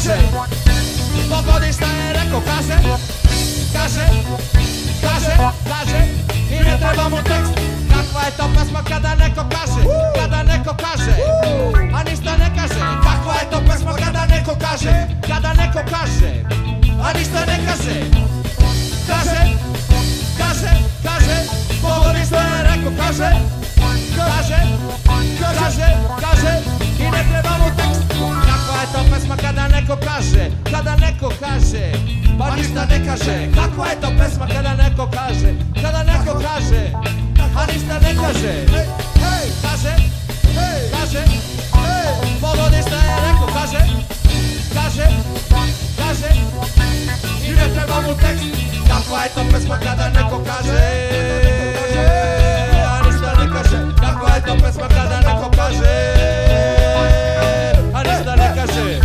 kaže, pogodi šta je rekao, kaže, i ne treba mu tekst. Kakva je to pesma kada neko kaže, a ništa ne kaže. Kakva je to pesma kada neko kaže, a ništa ne kaže. Kaže, pogodi šta je rekao, kaže, i ne treba mu tekst. Kakva je to pesma kada neko kaže, pa ništa ne kaže. Kakva je to pesma kada neko kaže, a ništa ne kaže. Kaže, pogodi šta je rekao, kaže, i ne treba mu tekst. Kakva je to pesma kada neko kaže, a ništa ne kaže. Kakva je to pesma kada neko kaže, a ništa ne kaže.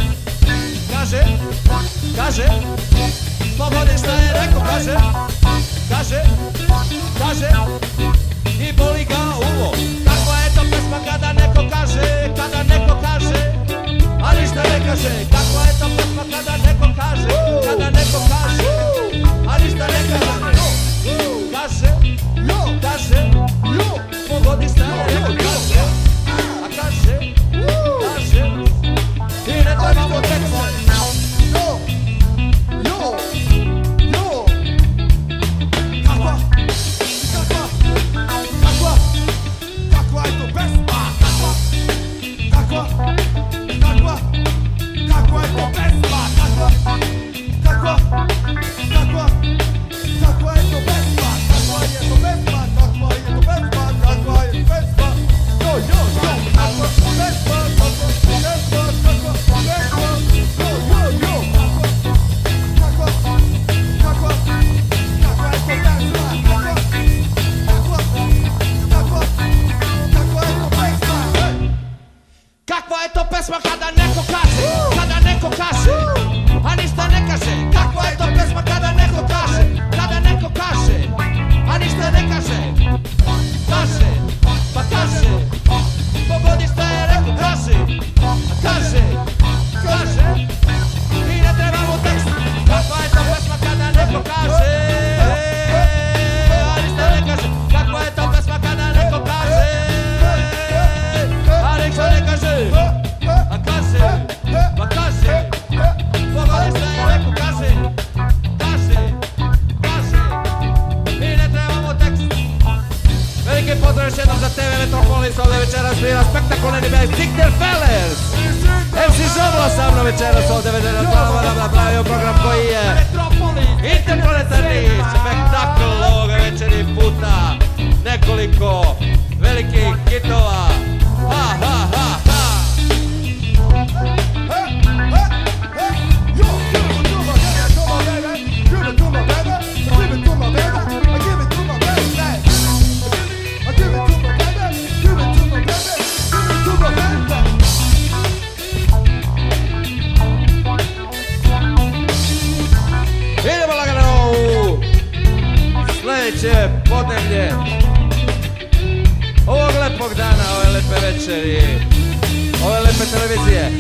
Kaže, pogodi šta je rekao, kaže, i boli ga uvo. Kakva je to pesma kada neko kaže, a ništa ne kaže. Kakva je to pesma kada neko kaže, a ništa ne kaže. Kaže, pogodi šta je rekao, kaže, i ne treba mu tekst. Kakva je to pesma kada neko kaže, a ništa ne kaže. Kakva je to pesma kada neko kaže, a ništa ne kaže. Kaže, pogodi šta je rekao, kaže, i ne treba mu tekst. Kakva je to pesma kada neko kaže, a ništa ne kaže. Kakva je to pesma kada neko kaže, a ništa ne kaže. Kaže, pogodi šta je rekao, kaže, i ne treba mu tekst. Veliki pozdrav još jednom za TV Metropolis, ovdje večeras svira spektakularni band Stick Fellers. MC Žoblo sa mnom večeras ovdje večeras napravio program koji je interplanetarni spektakl ovoga večeri puta. Nekoliko velikih hitova. Idemo lagano u sljedeće podneblje ovog lepog dana, ove lepe večeri, ove lepe televizije,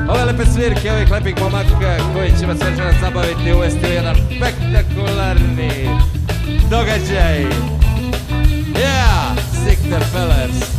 ove lepe svirke, ovih lepih momaka koji će vas večeras zabaviti i uvesti u jedan spektakularni događaj. Yeah, Stick Fellers.